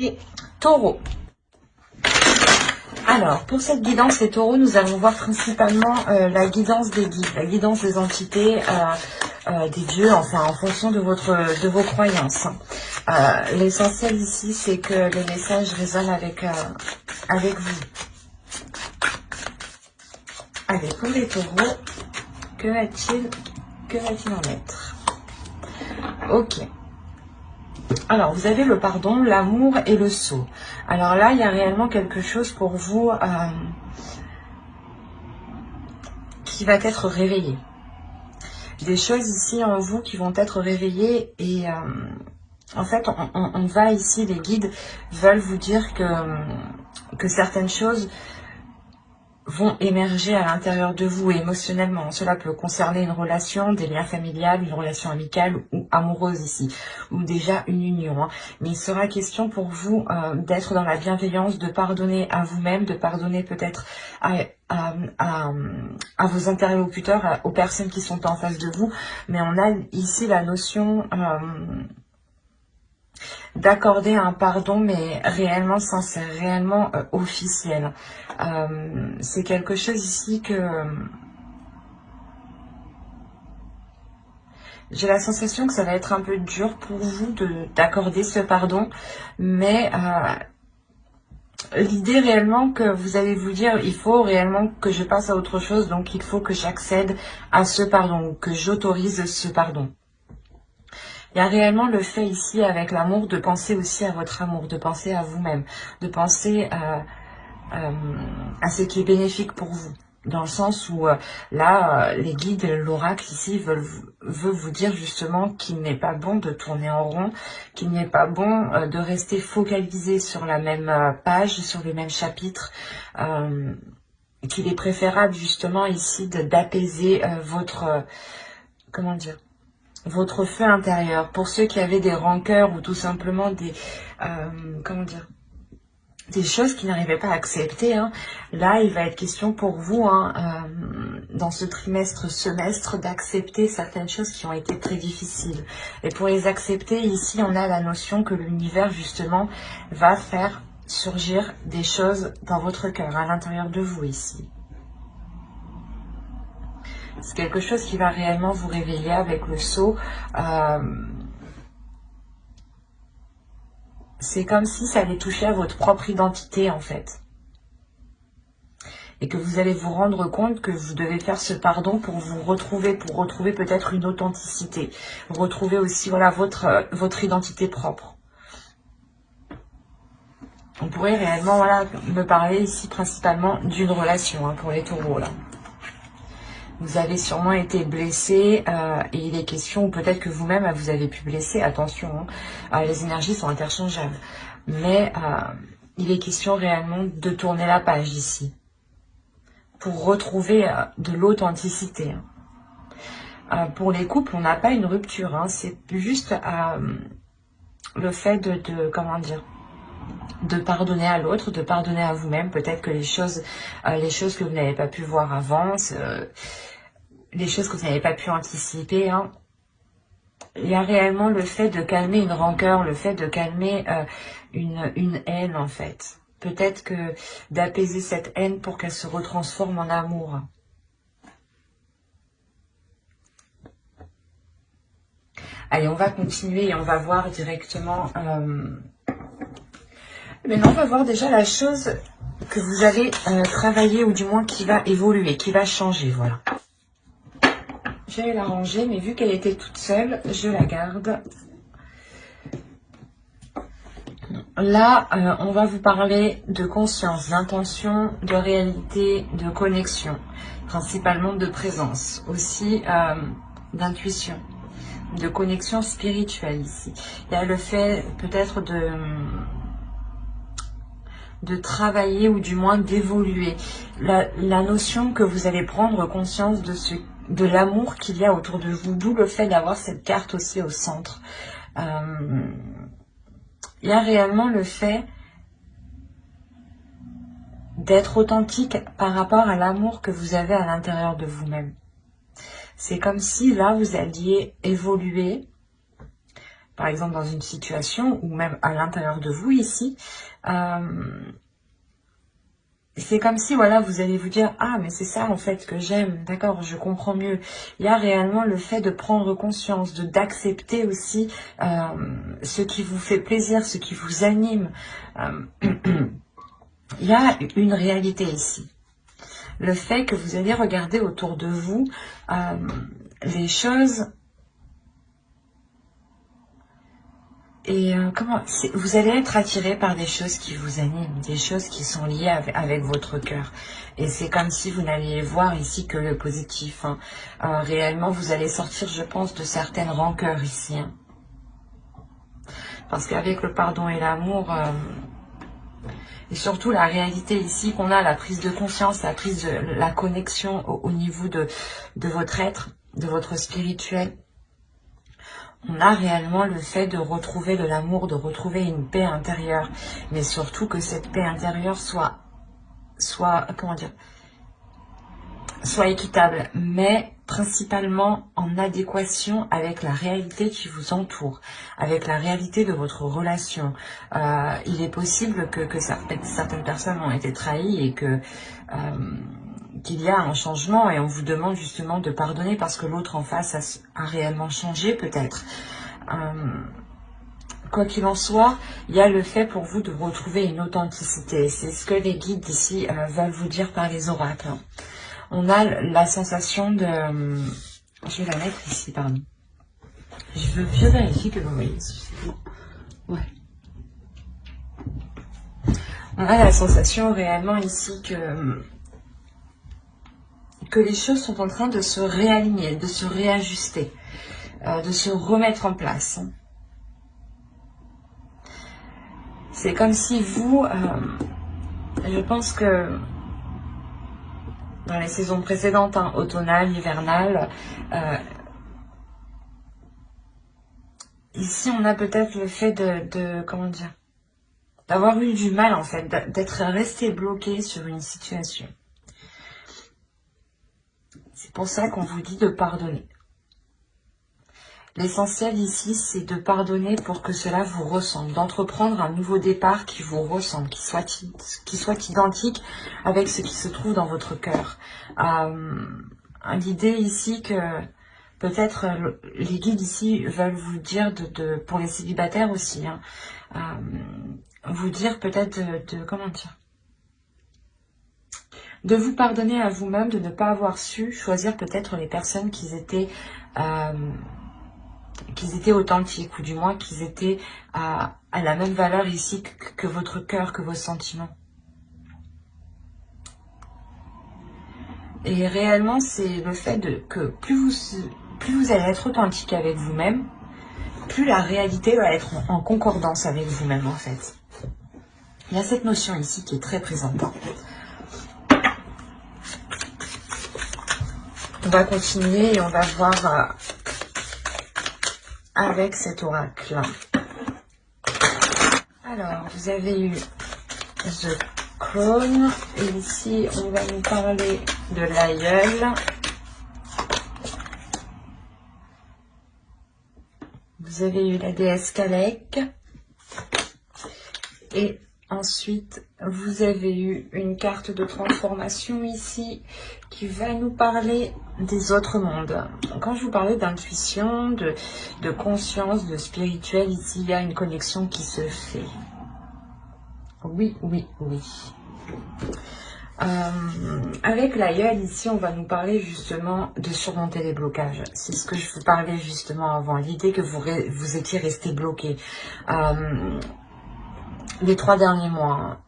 Et Taureau. Alors, pour cette guidance, les taureaux, nous allons voir principalement la guidance des guides, la guidance des entités, des dieux, enfin, en fonction de vos croyances. L'essentiel ici, c'est que les messages résonnent avec vous. Allez, pour les taureaux, que va-t-il en être? Ok. Alors, vous avez le pardon, l'amour et le sceau. Alors là, il y a réellement quelque chose pour vous qui va être réveillé. Des choses ici en vous qui vont être réveillées et en fait, on va ici, les guides veulent vous dire que certaines choses vont émerger à l'intérieur de vous émotionnellement. Cela peut concerner une relation, des liens familiales, une relation amicale ou amoureuse ici, ou déjà une union. Mais il sera question pour vous d'être dans la bienveillance, de pardonner à vous-même, de pardonner peut-être à vos interlocuteurs, aux personnes qui sont en face de vous. Mais on a ici la notion d'accorder un pardon, mais réellement sincère, réellement officiel. C'est quelque chose ici que j'ai la sensation que ça va être un peu dur pour vous d'accorder ce pardon, mais l'idée réellement que vous allez vous dire, il faut réellement que je passe à autre chose, donc il faut que j'accède à ce pardon, ou que j'autorise ce pardon. Il y a réellement le fait ici, avec l'amour, de penser aussi à votre amour, de penser à vous-même, de penser à ce qui est bénéfique pour vous. Dans le sens où, là, les guides, l'oracle ici, veut vous dire justement qu'il n'est pas bon de tourner en rond, qu'il n'est pas bon de rester focalisé sur la même page, sur le même chapitre, qu'il est préférable justement ici d'apaiser votre... comment dire, votre feu intérieur. Pour ceux qui avaient des rancœurs ou tout simplement des comment dire, des choses qui n'arrivaient pas à accepter, là il va être question pour vous dans ce semestre d'accepter certaines choses qui ont été très difficiles. Et pour les accepter, ici on a la notion que l'univers justement va faire surgir des choses dans votre cœur, à l'intérieur de vous ici. C'est quelque chose qui va réellement vous réveiller avec le sceau. C'est comme si ça allait toucher à votre propre identité en fait. Et que vous allez vous rendre compte que vous devez faire ce pardon pour vous retrouver, pour retrouver peut-être une authenticité. Retrouver aussi voilà, votre identité propre. On pourrait réellement voilà, me parler ici principalement d'une relation pour les taureaux là. Vous avez sûrement été blessé et il est question, ou peut-être que vous-même vous avez pu blesser, attention, les énergies sont interchangeables. Mais il est question réellement de tourner la page ici, pour retrouver de l'authenticité. Pour les couples, on n'a pas une rupture, c'est juste le fait comment dire, de pardonner à l'autre, de pardonner à vous-même, peut-être que les choses que vous n'avez pas pu voir avant, les choses que vous n'avez pas pu anticiper. Il y a réellement le fait de calmer une rancœur, le fait de calmer une haine en fait. Peut-être que d'apaiser cette haine pour qu'elle se retransforme en amour. Allez, on va continuer et on va voir directement... Maintenant, on va voir déjà la chose que vous allez travailler, ou du moins qui va évoluer, qui va changer, voilà. J'allais la ranger, mais vu qu'elle était toute seule, je la garde. Là, on va vous parler de conscience, d'intention, de réalité, de connexion, principalement de présence, aussi d'intuition, de connexion spirituelle ici. Il y a le fait peut-être de travailler ou du moins d'évoluer. La notion que vous allez prendre conscience de l'amour qu'il y a autour de vous, d'où le fait d'avoir cette carte aussi au centre. Il y a réellement le fait d'être authentique par rapport à l'amour que vous avez à l'intérieur de vous-même. C'est comme si là, vous alliez évoluer par exemple dans une situation, ou même à l'intérieur de vous ici, c'est comme si, voilà, vous allez vous dire, ah, mais c'est ça, en fait, que j'aime, d'accord, je comprends mieux. Il y a réellement le fait de prendre conscience, d'accepter aussi ce qui vous fait plaisir, ce qui vous anime. Il y a une réalité ici. Le fait que vous allez regarder autour de vous les choses et vous allez être attiré par des choses qui vous animent, des choses qui sont liées avec votre cœur. Et c'est comme si vous n'alliez voir ici que le positif. Hein. Réellement, vous allez sortir, je pense, de certaines rancœurs ici. Hein. Parce qu'avec le pardon et l'amour... et surtout la réalité ici qu'on a, la prise de conscience, la connexion au niveau de votre être, de votre spirituel. On a réellement le fait de retrouver de l'amour, de retrouver une paix intérieure. Mais surtout que cette paix intérieure soit équitable, mais principalement en adéquation avec la réalité qui vous entoure, avec la réalité de votre relation. Il est possible que certaines personnes ont été trahies et qu'il y a un changement et on vous demande justement de pardonner parce que l'autre en face a réellement changé peut-être. Quoi qu'il en soit, il y a le fait pour vous de retrouver une authenticité. C'est ce que les guides ici veulent vous dire par les oracles. On a la sensation de... Je vais la mettre ici, pardon. Je vérifie que vous voyez. Ouais. On a la sensation réellement ici que les choses sont en train de se réaligner, de se réajuster, de se remettre en place. C'est comme si vous... je pense que... dans les saisons précédentes, hein, automnales, hivernales. Ici, on a peut-être le fait comment dire, d'avoir eu du mal, en fait, d'être resté bloqué sur une situation. C'est pour ça qu'on vous dit de pardonner. L'essentiel ici, c'est de pardonner pour que cela vous ressemble, d'entreprendre un nouveau départ qui vous ressemble, qui soit identique avec ce qui se trouve dans votre cœur. L'idée ici que peut-être les guides ici veulent vous dire, pour les célibataires aussi, hein, vous dire peut-être comment dire, de vous pardonner à vous-même, de ne pas avoir su choisir peut-être les personnes qui étaient authentiques, ou du moins qu'ils étaient à la même valeur ici que votre cœur, que vos sentiments. Et réellement, c'est le fait que plus vous allez être authentique avec vous-même, plus la réalité va être en concordance avec vous-même, en fait. Il y a cette notion ici qui est très présente. On va continuer et on va voir avec cet oracle. Alors, vous avez eu The Crown. Et ici, on va nous parler de l'aïeul. Vous avez eu la déesse Kalek. Et ensuite, vous avez eu une carte de transformation ici qui va nous parler des autres mondes. Quand je vous parlais d'intuition, de conscience, de spirituel, ici, il y a une connexion qui se fait. Oui, oui, oui. Avec l'aïeul, ici, on va nous parler justement de surmonter les blocages. C'est ce que je vous parlais justement avant. L'idée que vous étiez resté bloqué. Les 3 derniers mois,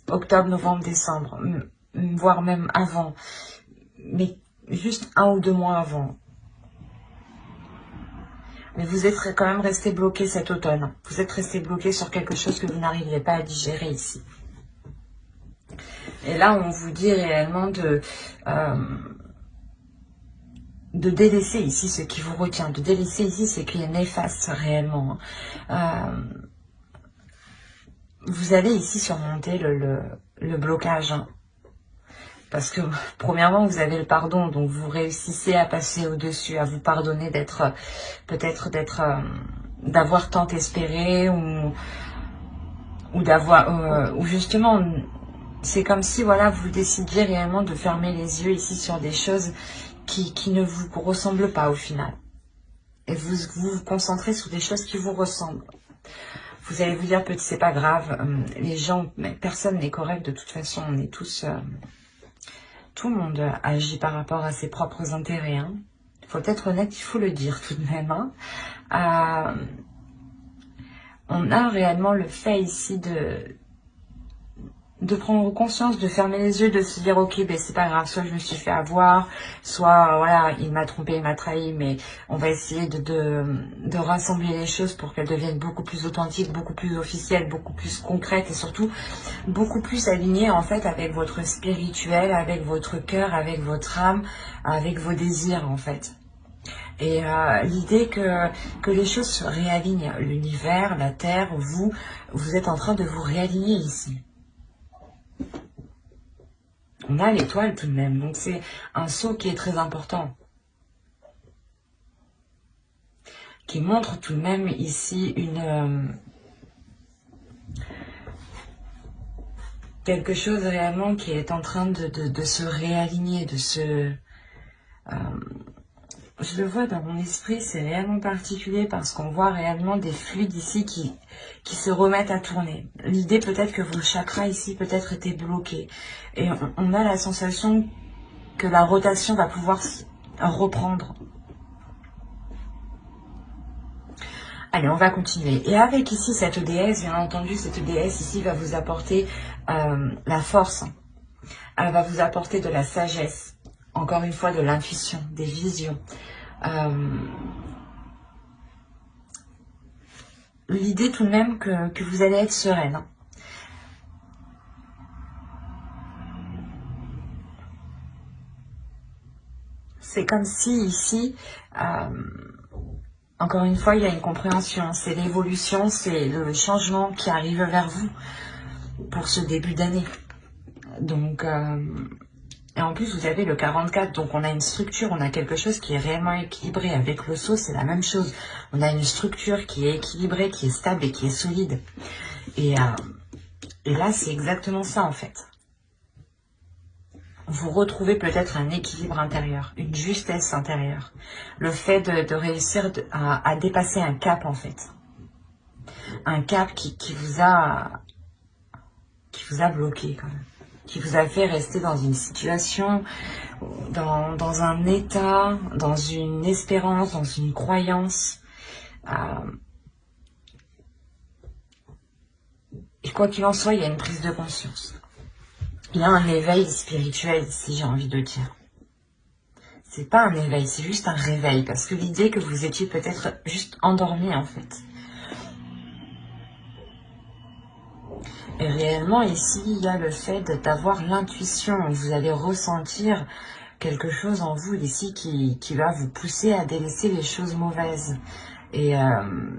octobre, novembre, décembre, voire même avant, mais juste 1 ou 2 mois avant. Mais vous êtes quand même resté bloqué cet automne. Vous êtes resté bloqué sur quelque chose que vous n'arriviez pas à digérer ici. Et là, on vous dit réellement de délaisser ici ce qui vous retient, de délaisser ici ce qui est néfaste réellement. Vous allez ici surmonter le blocage. Hein. Parce que, premièrement, vous avez le pardon, donc vous réussissez à passer au-dessus, à vous pardonner peut-être d'être d'avoir tant espéré ou d'avoir ou justement c'est comme si voilà vous décidiez réellement de fermer les yeux ici sur des choses qui ne vous ressemblent pas au final et vous concentrez sur des choses qui vous ressemblent. Vous allez vous dire peut-être c'est pas grave, les gens, mais personne n'est correct de toute façon, on est tous tout le monde agit par rapport à ses propres intérêts, hein. Il faut être honnête, il faut le dire tout de même, hein. On a réellement le fait ici de prendre conscience, de fermer les yeux, de se dire ok, ben c'est pas grave, soit je me suis fait avoir, soit voilà, il m'a trompé, il m'a trahi, mais on va essayer de rassembler les choses pour qu'elles deviennent beaucoup plus authentiques, beaucoup plus officielles, beaucoup plus concrètes et surtout beaucoup plus alignées en fait avec votre spirituel, avec votre cœur, avec votre âme, avec vos désirs en fait. Et l'idée que les choses se réalignent, l'univers, la terre, vous êtes en train de vous réaligner ici. On a l'étoile tout de même, donc c'est un saut qui est très important. Qui montre tout de même ici quelque chose réellement qui est en train de se réaligner, de se... je le vois dans mon esprit, c'est réellement particulier parce qu'on voit réellement des fluides ici qui se remettent à tourner. L'idée peut-être que vos chakras ici peut-être étaient bloqués. Et on a la sensation que la rotation va pouvoir reprendre. Allez, on va continuer. Et avec ici cette déesse, bien entendu, cette déesse ici va vous apporter la force. Elle va vous apporter de la sagesse. Encore une fois, de l'intuition, des visions. L'idée tout de même que vous allez être sereine. C'est comme si ici, encore une fois, il y a une compréhension. C'est l'évolution, c'est le changement qui arrive vers vous pour ce début d'année. Donc, et en plus, vous avez le 44, donc on a une structure, on a quelque chose qui est réellement équilibré. Avec le saut, c'est la même chose. On a une structure qui est équilibrée, qui est stable et qui est solide. Et là, c'est exactement ça, en fait. Vous retrouvez peut-être un équilibre intérieur, une justesse intérieure. Le fait de réussir à dépasser un cap, en fait. Un cap qui vous a bloqué, quand même. Qui vous a fait rester dans une situation, dans un état, dans une espérance, dans une croyance. Et quoi qu'il en soit, il y a une prise de conscience. Il y a un éveil spirituel ici, j'ai envie de dire. C'est pas un éveil, c'est juste un réveil. Parce que l'idée que vous étiez peut-être juste endormi, en fait. Et réellement, ici, il y a le fait d'avoir l'intuition. Vous allez ressentir quelque chose en vous ici qui va vous pousser à délaisser les choses mauvaises. Et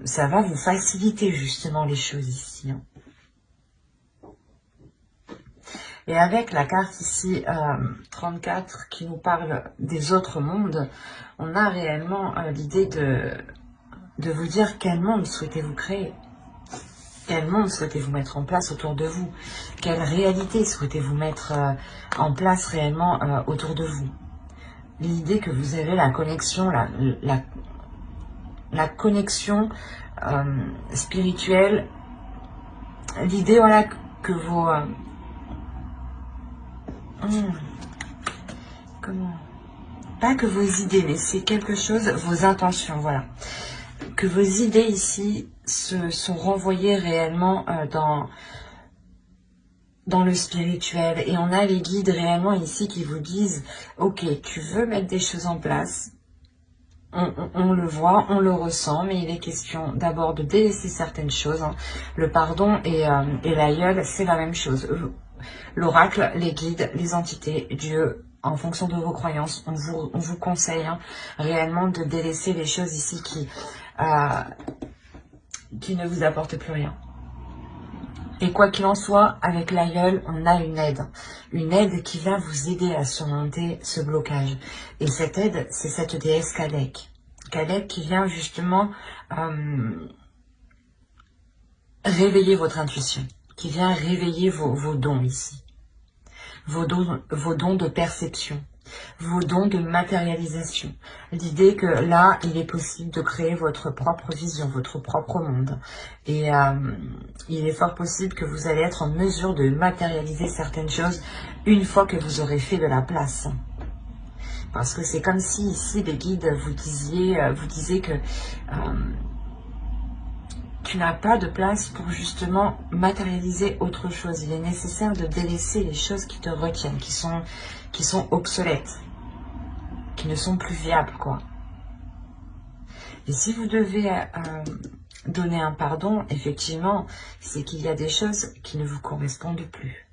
ça va vous faciliter justement les choses ici. Et avec la carte ici, 34, qui nous parle des autres mondes, on a réellement l'idée de vous dire quel monde souhaitez-vous créer. Quel monde souhaitez-vous mettre en place autour de vous? Quelle réalité souhaitez-vous mettre en place réellement autour de vous? L'idée que vous avez la connexion, la connexion spirituelle. L'idée, voilà, que vos... comment? Pas que vos idées, mais c'est quelque chose, vos intentions, voilà. Que vos idées ici sont renvoyées réellement dans le spirituel. Et on a les guides réellement ici qui vous disent, ok, tu veux mettre des choses en place, on le voit, on le ressent, mais il est question d'abord de délaisser certaines choses. Hein. Le pardon et l'aïeul, c'est la même chose. L'oracle, les guides, les entités, Dieu, en fonction de vos croyances, on vous conseille réellement de délaisser les choses ici qui ne vous apportent plus rien. Et quoi qu'il en soit, avec l'aïeul, on a une aide qui va vous aider à surmonter ce blocage. Et cette aide, c'est cette déesse Kadek. Cadet qui vient justement réveiller votre intuition, qui vient réveiller vos dons ici, vos dons de perception, vos dons de matérialisation. L'idée que là, il est possible de créer votre propre vision, votre propre monde. Et il est fort possible que vous allez être en mesure de matérialiser certaines choses une fois que vous aurez fait de la place. Parce que c'est comme si ici, les guides vous disaient que tu n'as pas de place pour justement matérialiser autre chose. Il est nécessaire de délaisser les choses qui te retiennent, qui sont obsolètes, qui ne sont plus viables, quoi. Et si vous devez donner un pardon, effectivement, c'est qu'il y a des choses qui ne vous correspondent plus.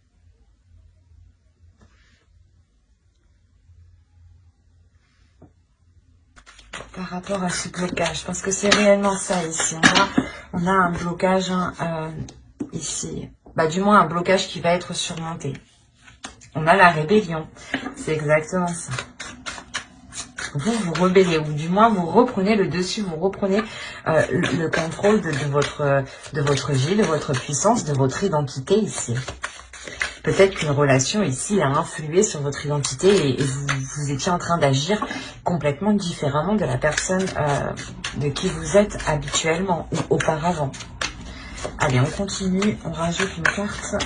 Par rapport à ce blocage, parce que c'est réellement ça ici. On a un blocage ici, du moins un blocage qui va être surmonté. On a la rébellion, c'est exactement ça. Vous vous rebellez, ou du moins vous reprenez le dessus, vous reprenez le contrôle de votre vie, de votre puissance, de votre identité ici. Peut-être qu'une relation ici a influé sur votre identité et vous étiez en train d'agir complètement différemment de la personne de qui vous êtes habituellement ou auparavant. Allez, on continue, on rajoute une carte.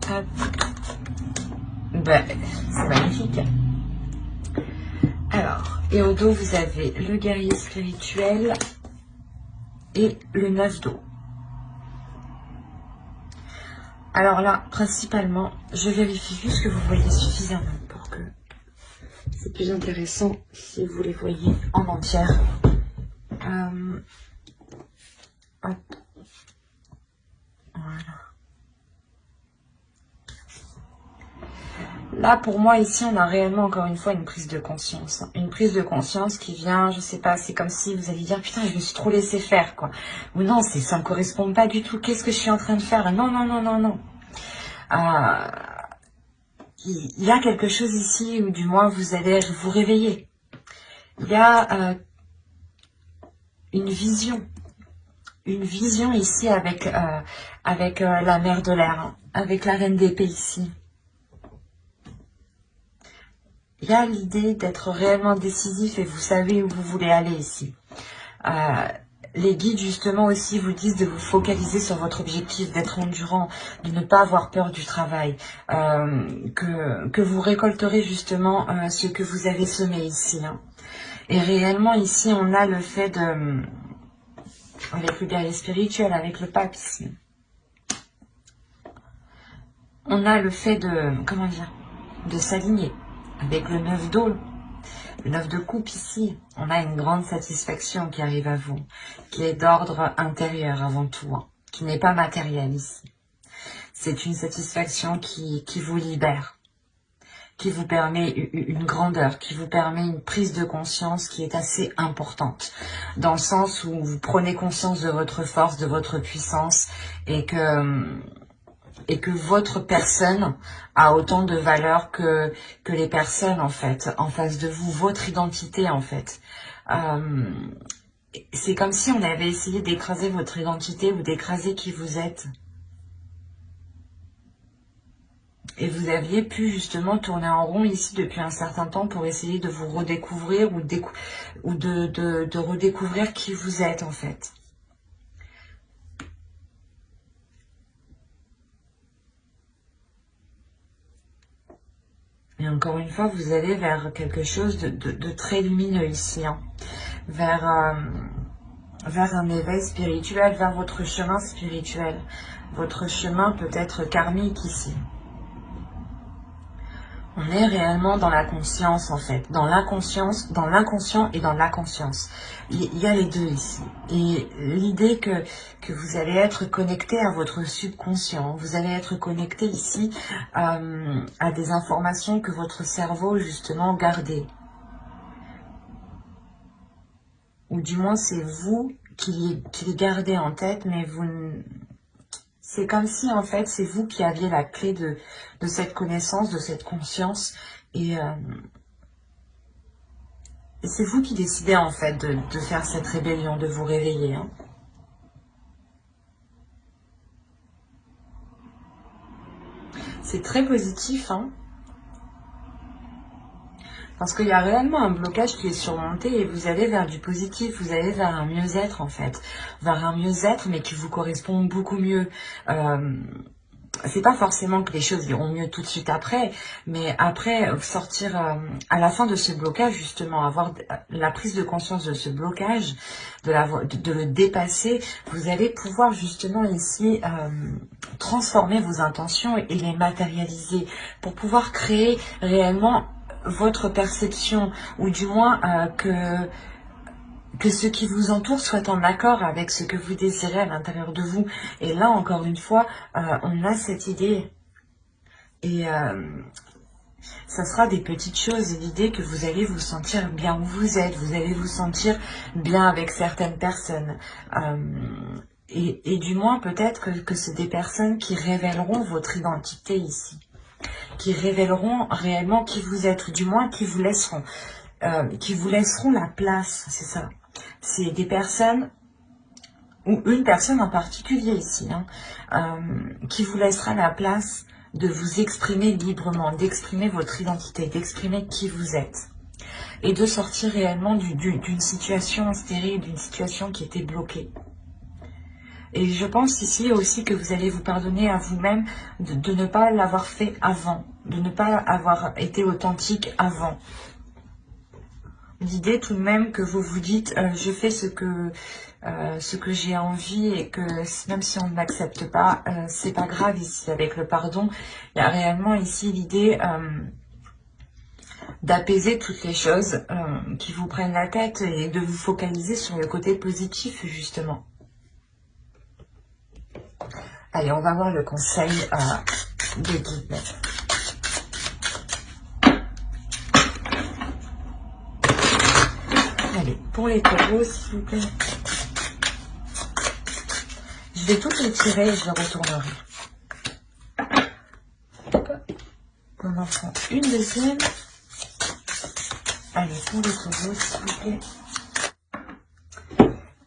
Hop. C'est magnifique. Alors, et au dos, vous avez le guerrier spirituel et le 9 d'eau. Alors là, principalement, je vérifie juste que vous voyez suffisamment pour que c'est plus intéressant si vous les voyez en entière. Hop. Voilà. Là, pour moi, ici, on a réellement, encore une fois, une prise de conscience. Une prise de conscience qui vient, je sais pas, c'est comme si vous alliez dire, putain, je me suis trop laissé faire, quoi. Ou non, ça me correspond pas du tout. Qu'est-ce que je suis en train de faire? Non, non, non, non, non. Il y a quelque chose ici, ou du moins, vous allez vous réveiller. Il y a une vision ici avec la mère de l'air, hein, avec la reine d'épée ici. Il y a l'idée d'être réellement décisif et vous savez où vous voulez aller ici. Les guides justement aussi vous disent de vous focaliser sur votre objectif, d'être endurant, de ne pas avoir peur du travail, que vous récolterez justement ce que vous avez semé ici. Hein. Et réellement ici on a le fait de... avec le guerrier spirituel, avec le pape ici. On a le fait de... comment dire? De s'aligner. Avec le 9 d'eau, le 9 de coupe ici, on a une grande satisfaction qui arrive à vous, qui est d'ordre intérieur avant tout, hein, qui n'est pas matérielle ici. C'est une satisfaction qui vous libère, qui vous permet une grandeur, qui vous permet une prise de conscience qui est assez importante, dans le sens où vous prenez conscience de votre force, de votre puissance, et que votre personne a autant de valeur que les personnes, en fait, en face de vous, votre identité, en fait. C'est comme si on avait essayé d'écraser votre identité ou d'écraser qui vous êtes. Et vous aviez pu justement tourner en rond ici depuis un certain temps pour essayer de vous redécouvrir ou de redécouvrir qui vous êtes, en fait. Et encore une fois, vous allez vers quelque chose de très lumineux ici, hein. Vers un éveil spirituel, vers votre chemin spirituel. Votre chemin peut être karmique ici. On est réellement dans la conscience, en fait. Dans l'inconscience, dans l'inconscient et dans la conscience. Il y a les deux ici. Et l'idée que vous allez être connecté à votre subconscient. Vous allez être connecté ici à des informations que votre cerveau, justement, gardait. Ou du moins, c'est vous qui les gardez en tête, mais vous... C'est comme si, en fait, c'est vous qui aviez la clé de cette connaissance, de cette conscience. Et Et c'est vous qui décidez en fait de faire cette rébellion, de vous réveiller. Hein. C'est très positif, hein. Parce qu'il y a réellement un blocage qui est surmonté et vous allez vers du positif, vous allez vers un mieux-être en fait. Vers un mieux-être mais qui vous correspond beaucoup mieux. C'est pas forcément que les choses iront mieux tout de suite après, mais après sortir à la fin de ce blocage justement, avoir la prise de conscience de ce blocage, de le dépasser, vous allez pouvoir justement ici transformer vos intentions et les matérialiser pour pouvoir créer réellement votre perception, ou du moins que ce qui vous entoure soit en accord avec ce que vous désirez à l'intérieur de vous. Et là, encore une fois, on a cette idée. Et ça sera des petites choses. L'idée que vous allez vous sentir bien où vous êtes. Vous allez vous sentir bien avec certaines personnes. Et du moins, peut-être que c'est des personnes qui révéleront votre identité ici. Qui révéleront réellement qui vous êtes, ou du moins qui vous laisseront la place, c'est ça. C'est des personnes, ou une personne en particulier ici, hein, qui vous laissera la place de vous exprimer librement, d'exprimer votre identité, d'exprimer qui vous êtes. Et de sortir réellement d'une situation stérile, d'une situation qui était bloquée. Et je pense ici aussi que vous allez vous pardonner à vous-même de ne pas l'avoir fait avant, de ne pas avoir été authentique avant. L'idée tout de même que vous vous dites, je fais ce que j'ai envie et que même si on ne m'accepte pas, c'est pas grave ici avec le pardon. Il y a réellement ici l'idée d'apaiser toutes les choses qui vous prennent la tête et de vous focaliser sur le côté positif justement. Allez, on va voir le conseil des guides. Allez, pour les taureaux, s'il vous plaît. Je vais toutes les tirer et je les retournerai. On en prend une deuxième. Allez, pour les taureaux, s'il vous plaît.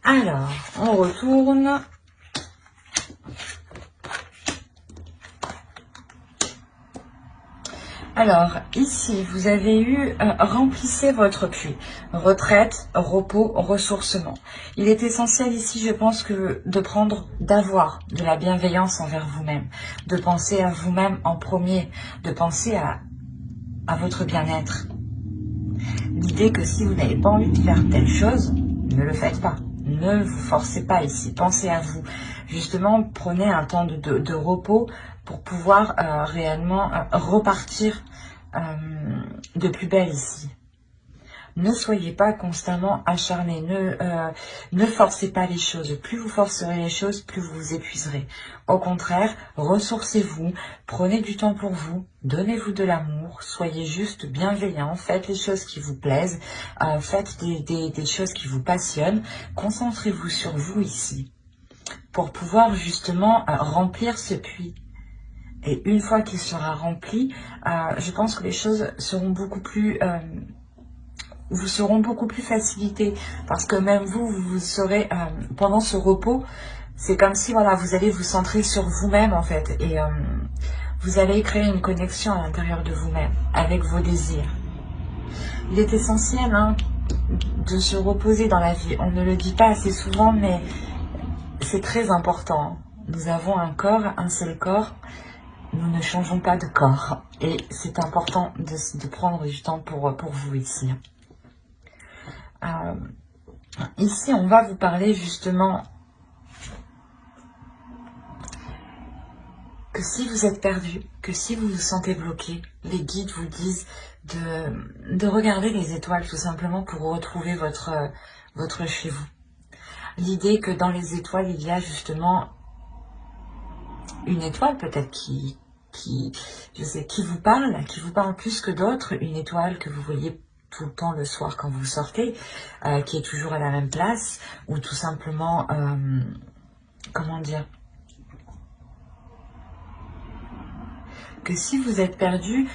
Alors, on retourne. Alors, ici, vous avez eu remplissez votre puits. Retraite, repos, ressourcement. Il est essentiel ici, je pense, que d'avoir de la bienveillance envers vous-même. De penser à vous-même en premier. De penser à votre bien-être. L'idée que si vous n'avez pas envie de faire telle chose, ne le faites pas. Ne vous forcez pas ici. Pensez à vous. Justement, prenez un temps de repos pour pouvoir réellement repartir de plus belle ici. Ne soyez pas constamment acharné, ne forcez pas les choses. Plus vous forcerez les choses, plus vous vous épuiserez. Au contraire, ressourcez-vous, prenez du temps pour vous, donnez-vous de l'amour, soyez juste bienveillant, faites les choses qui vous plaisent, faites des choses qui vous passionnent, concentrez-vous sur vous ici, pour pouvoir justement remplir ce puits. Et une fois qu'il sera rempli, je pense que les choses seront beaucoup plus... vous seront beaucoup plus facilitées. Parce que même vous serez... pendant ce repos, c'est comme si voilà, vous allez vous centrer sur vous-même en fait. Et vous allez créer une connexion à l'intérieur de vous-même, avec vos désirs. Il est essentiel de se reposer dans la vie. On ne le dit pas assez souvent, mais c'est très important. Nous avons un corps, un seul corps. Nous ne changeons pas de corps. Et c'est important de prendre du temps pour vous ici. Ici, on va vous parler justement que si vous êtes perdu, que si vous vous sentez bloqué, les guides vous disent de regarder les étoiles tout simplement pour retrouver votre chez vous. L'idée que dans les étoiles, il y a justement une étoile peut-être qui vous parle plus que d'autres, une étoile que vous voyez tout le temps le soir quand vous sortez, qui est toujours à la même place, ou tout simplement, comment dire, que si vous êtes perdu,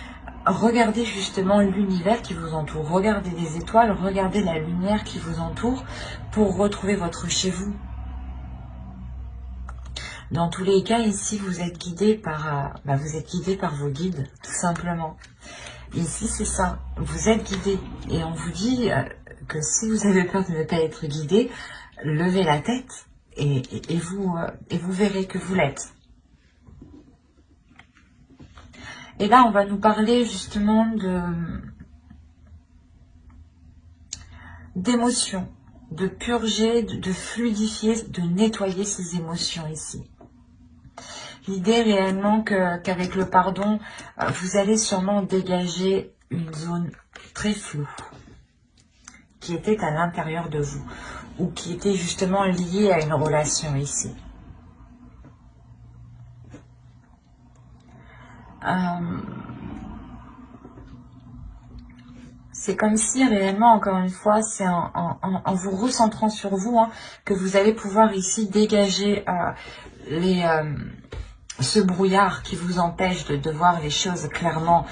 regardez justement l'univers qui vous entoure. Regardez les étoiles, regardez la lumière qui vous entoure pour retrouver votre chez vous. Dans tous les cas, ici, vous êtes guidé par, vos guides, tout simplement. Ici, c'est ça. Vous êtes guidé. Et on vous dit que si vous avez peur de ne pas être guidé, levez la tête et vous verrez que vous l'êtes. Et là, on va nous parler justement d'émotions, de purger, de fluidifier, de nettoyer ces émotions ici. L'idée réellement qu'avec le pardon, vous allez sûrement dégager une zone très floue qui était à l'intérieur de vous ou qui était justement liée à une relation ici. C'est comme si réellement, encore une fois, c'est en vous recentrant sur vous que vous allez pouvoir ici dégager ce brouillard qui vous empêche de voir les choses clairement.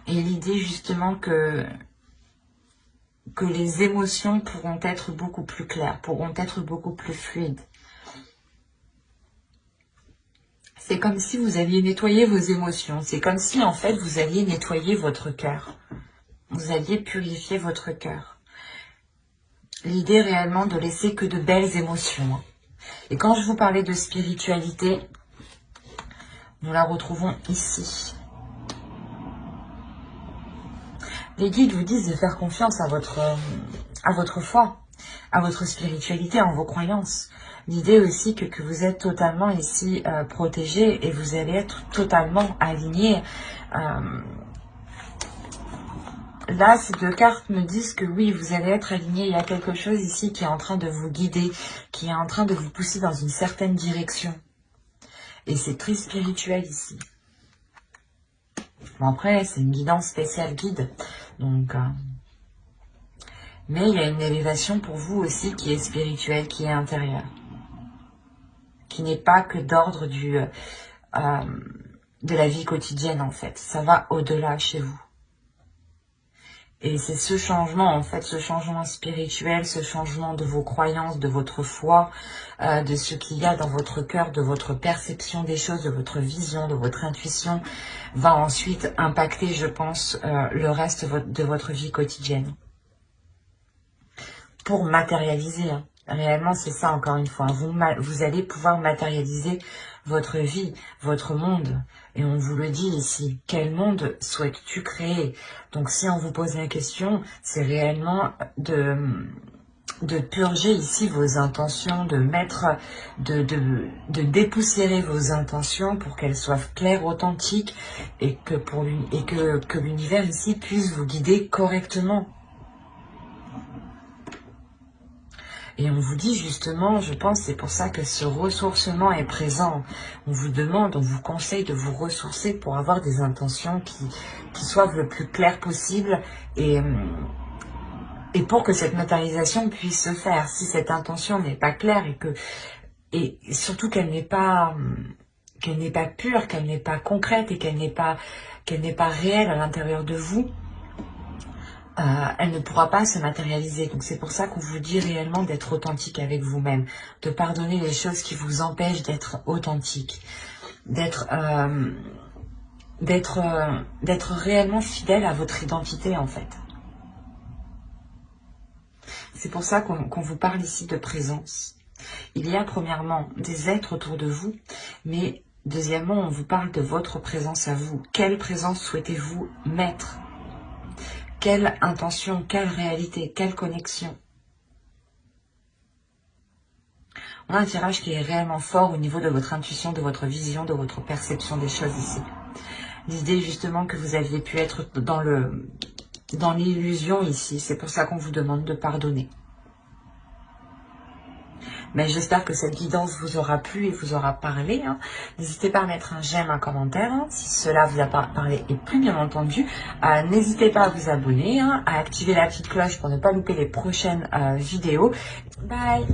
Et l'idée justement que les émotions pourront être beaucoup plus claires, pourront être beaucoup plus fluides. C'est comme si vous aviez nettoyé vos émotions. C'est comme si, en fait, vous alliez nettoyer votre cœur. Vous alliez purifier votre cœur. L'idée réellement de laisser que de belles émotions. Et quand je vous parlais de spiritualité, nous la retrouvons ici. Les guides vous disent de faire confiance à votre foi, à votre spiritualité, en vos croyances. L'idée aussi que vous êtes totalement ici protégé et vous allez être totalement aligné. Là, ces deux cartes me disent que oui, vous allez être aligné. Il y a quelque chose ici qui est en train de vous guider, qui est en train de vous pousser dans une certaine direction. Et c'est très spirituel ici. Bon, après, c'est une guidance spéciale guide. Donc, mais il y a une élévation pour vous aussi qui est spirituelle, qui est intérieure. Qui n'est pas que d'ordre de la vie quotidienne, en fait. Ça va au-delà chez vous. Et c'est ce changement, en fait, ce changement spirituel, ce changement de vos croyances, de votre foi, de ce qu'il y a dans votre cœur, de votre perception des choses, de votre vision, de votre intuition, va ensuite impacter, je pense, le reste de votre vie quotidienne. Pour matérialiser, réellement, c'est ça, encore une fois. Vous allez pouvoir matérialiser votre vie, votre monde. Et on vous le dit ici, quel monde souhaites-tu créer? Donc si on vous pose la question, c'est réellement de purger ici vos intentions, de dépoussiérer vos intentions pour qu'elles soient claires, authentiques et que l'univers ici puisse vous guider correctement. Et on vous dit justement, je pense, c'est pour ça que ce ressourcement est présent. On vous demande, on vous conseille de vous ressourcer pour avoir des intentions qui soient le plus claires possible et pour que cette matérialisation puisse se faire. Si cette intention n'est pas claire et surtout qu'elle n'est pas pure, qu'elle n'est pas concrète et qu'elle n'est pas réelle à l'intérieur de vous, elle ne pourra pas se matérialiser. Donc c'est pour ça qu'on vous dit réellement d'être authentique avec vous-même, de pardonner les choses qui vous empêchent d'être authentique, d'être réellement fidèle à votre identité en fait. C'est pour ça qu'on vous parle ici de présence. Il y a premièrement des êtres autour de vous, mais deuxièmement on vous parle de votre présence à vous. Quelle présence souhaitez-vous mettre ? Quelle intention, quelle réalité, quelle connexion? On a un tirage qui est réellement fort au niveau de votre intuition, de votre vision, de votre perception des choses ici. L'idée justement que vous aviez pu être dans l'illusion ici, c'est pour ça qu'on vous demande de pardonner. Mais j'espère que cette guidance vous aura plu et vous aura parlé. N'hésitez pas à mettre un j'aime, un commentaire, si cela vous a parlé et plus bien entendu. N'hésitez pas à vous abonner, à activer la petite cloche pour ne pas louper les prochaines vidéos. Bye!